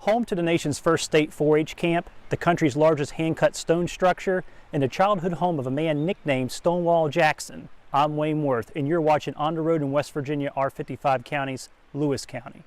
Home to the nation's first state 4-H camp, the country's largest hand-cut stone structure, and the childhood home of a man nicknamed Stonewall Jackson. I'm Wayne Worth, and you're watching On the Road in West Virginia, R55 counties, Lewis County.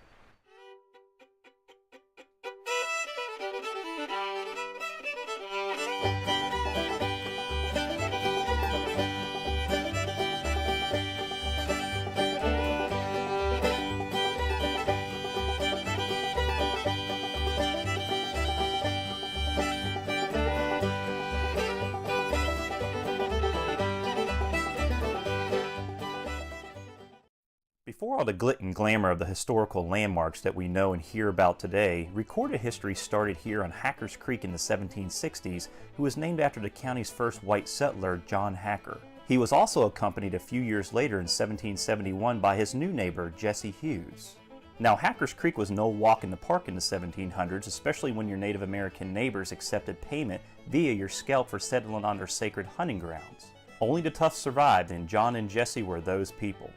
Before all the glit and glamour of the historical landmarks that we know and hear about today, recorded history started here on Hackers Creek in the 1760s, who was named after the county's first white settler, John Hacker. He was also accompanied a few years later in 1771 by his new neighbor, Jesse Hughes. Now, Hackers Creek was no walk in the park in the 1700s, especially when your Native American neighbors accepted payment via your scalp for settling on their sacred hunting grounds. Only the tough survived, and John and Jesse were those people.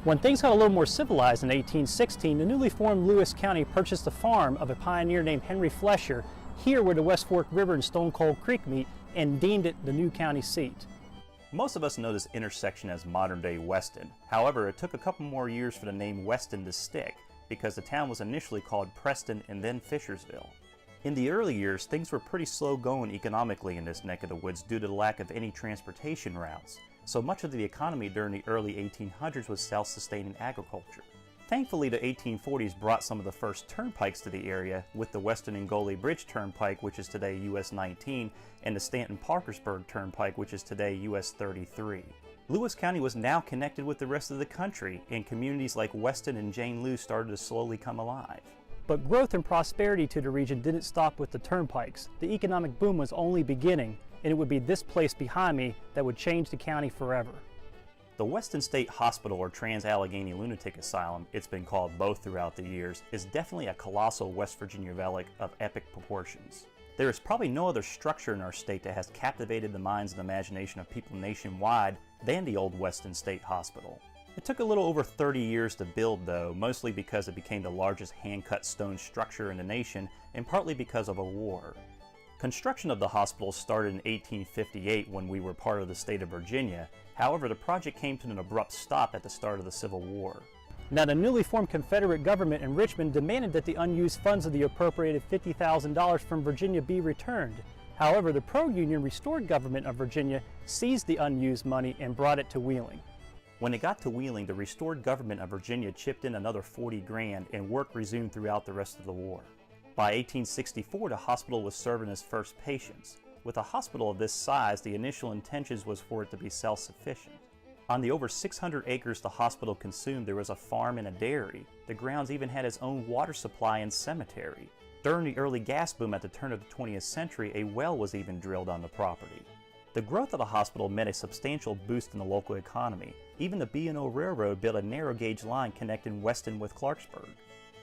When things got a little more civilized in 1816, the newly formed Lewis County purchased the farm of a pioneer named Henry Flesher, here where the West Fork River and Stone Cold Creek meet, and deemed it the new county seat. Most of us know this intersection as modern-day Weston. However, it took a couple more years for the name Weston to stick, because the town was initially called Preston and then Fishersville. In the early years, things were pretty slow going economically in this neck of the woods due to the lack of any transportation routes. So much of the economy during the early 1800s was self-sustaining agriculture. Thankfully, the 1840s brought some of the first turnpikes to the area, with the Weston and Gully Bridge Turnpike, which is today US 19, and the Stanton-Parkersburg Turnpike, which is today US 33. Lewis County was now connected with the rest of the country, and communities like Weston and Jane Lew started to slowly come alive. But growth and prosperity to the region didn't stop with the turnpikes. The economic boom was only beginning, and it would be this place behind me that would change the county forever. The Weston State Hospital, or Trans-Allegheny Lunatic Asylum, it's been called both throughout the years, is definitely a colossal West Virginia relic of epic proportions. There is probably no other structure in our state that has captivated the minds and imagination of people nationwide than the old Weston State Hospital. It took a little over 30 years to build though, mostly because it became the largest hand-cut stone structure in the nation, and partly because of a war. Construction of the hospital started in 1858 when we were part of the state of Virginia. However, the project came to an abrupt stop at the start of the Civil War. Now, the newly formed Confederate government in Richmond demanded that the unused funds of the appropriated $50,000 from Virginia be returned. However, the pro-union restored government of Virginia seized the unused money and brought it to Wheeling. When it got to Wheeling, the restored government of Virginia chipped in another 40 grand and work resumed throughout the rest of the war. By 1864, the hospital was serving its first patients. With a hospital of this size, the initial intentions was for it to be self-sufficient. On the over 600 acres the hospital consumed, there was a farm and a dairy. The grounds even had its own water supply and cemetery. During the early gas boom at the turn of the 20th century, a well was even drilled on the property. The growth of the hospital meant a substantial boost in the local economy. Even the B&O Railroad built a narrow gauge line connecting Weston with Clarksburg.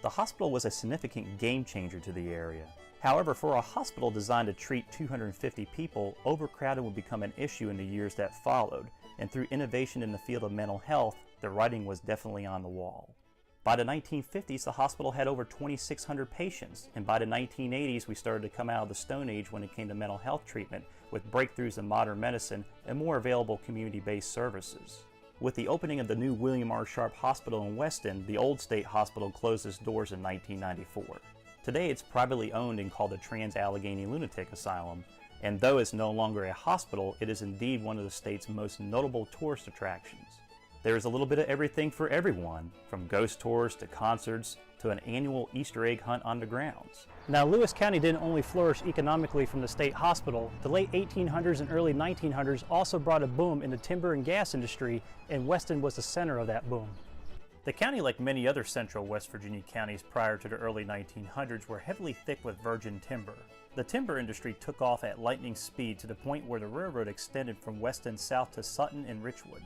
The hospital was a significant game changer to the area. However, for a hospital designed to treat 250 people, overcrowding would become an issue in the years that followed, and through innovation in the field of mental health, the writing was definitely on the wall. By the 1950s, the hospital had over 2,600 patients, and by the 1980s, we started to come out of the Stone Age when it came to mental health treatment, with breakthroughs in modern medicine and more available community-based services. With the opening of the new William R. Sharp Hospital in Weston, the old state hospital closed its doors in 1994. Today it's privately owned and called the Trans-Allegheny Lunatic Asylum, and though it's no longer a hospital, it is indeed one of the state's most notable tourist attractions. There is a little bit of everything for everyone, from ghost tours to concerts to an annual Easter egg hunt on the grounds. Now, Lewis County didn't only flourish economically from the state hospital. The late 1800s and early 1900s also brought a boom in the timber and gas industry, and Weston was the center of that boom. The county, like many other central West Virginia counties prior to the early 1900s, were heavily thick with virgin timber. The timber industry took off at lightning speed to the point where the railroad extended from Weston south to Sutton and Richwood.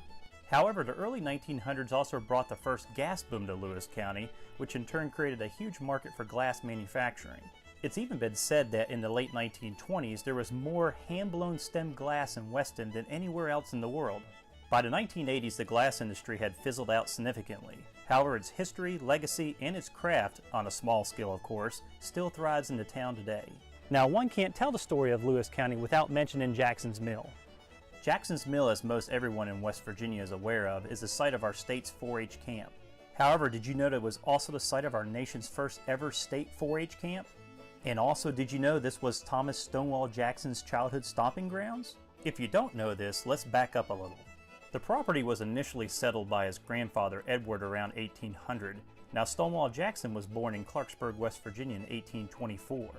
However, the early 1900s also brought the first gas boom to Lewis County, which in turn created a huge market for glass manufacturing. It's even been said that in the late 1920s there was more hand-blown stem glass in Weston than anywhere else in the world. By the 1980s, the glass industry had fizzled out significantly. However, its history, legacy, and its craft, on a small scale of course, still thrives in the town today. Now, one can't tell the story of Lewis County without mentioning Jackson's Mill. Jackson's Mill, as most everyone in West Virginia is aware of, is the site of our state's 4-H camp. However, did you know that it was also the site of our nation's first ever state 4-H camp? And also, did you know this was Thomas Stonewall Jackson's childhood stomping grounds? If you don't know this, let's back up a little. The property was initially settled by his grandfather Edward around 1800. Now, Stonewall Jackson was born in Clarksburg, West Virginia in 1824.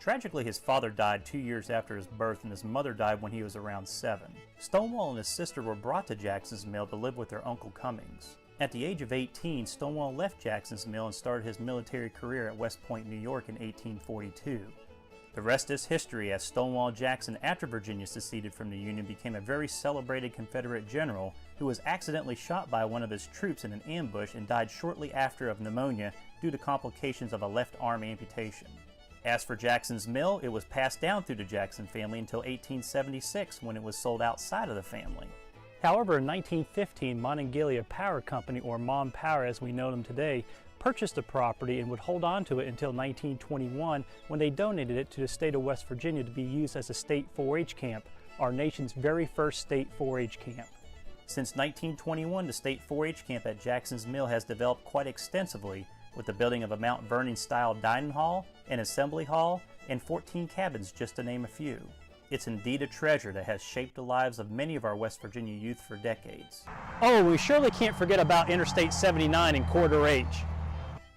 Tragically, his father died 2 years after his birth and his mother died when he was around 7. Stonewall and his sister were brought to Jackson's Mill to live with their Uncle Cummings. At the age of 18, Stonewall left Jackson's Mill and started his military career at West Point, New York in 1842. The rest is history, as Stonewall Jackson, after Virginia seceded from the Union, became a very celebrated Confederate general who was accidentally shot by one of his troops in an ambush and died shortly after of pneumonia due to complications of a left arm amputation. As for Jackson's Mill, it was passed down through the Jackson family until 1876 when it was sold outside of the family. However, in 1915, Monongalia Power Company, or Mon Power as we know them today, purchased the property and would hold on to it until 1921 when they donated it to the state of West Virginia to be used as a state 4-H camp, our nation's very first state 4-H camp. Since 1921, the state 4-H camp at Jackson's Mill has developed quite extensively, with the building of a Mount Vernon-style dining hall, an assembly hall, and 14 cabins, just to name a few. It's indeed a treasure that has shaped the lives of many of our West Virginia youth for decades. Oh, we surely can't forget about Interstate 79 in Corridor H.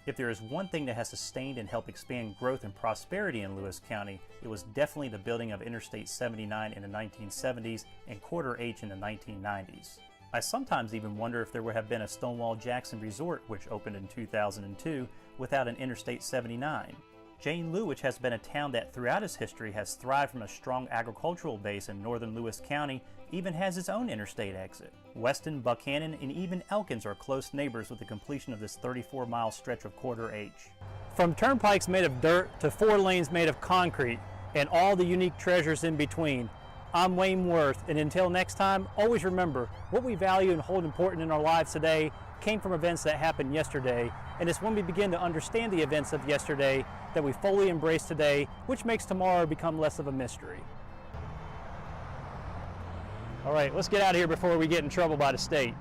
If there is one thing that has sustained and helped expand growth and prosperity in Lewis County, it was definitely the building of Interstate 79 in the 1970s and Corridor H in the 1990s. I sometimes even wonder if there would have been a Stonewall Jackson Resort, which opened in 2002, without an Interstate 79. Jane Lewis has been a town that throughout its history has thrived from a strong agricultural base, in northern Lewis County even has its own interstate exit. Weston, Buchanan, and even Elkins are close neighbors with the completion of this 34-mile stretch of Corridor H. From turnpikes made of dirt to 4 lanes made of concrete and all the unique treasures in between, I'm Wayne Worth, and until next time, always remember, what we value and hold important in our lives today came from events that happened yesterday, and it's when we begin to understand the events of yesterday that we fully embrace today, which makes tomorrow become less of a mystery. All right, let's get out of here before we get in trouble by the state.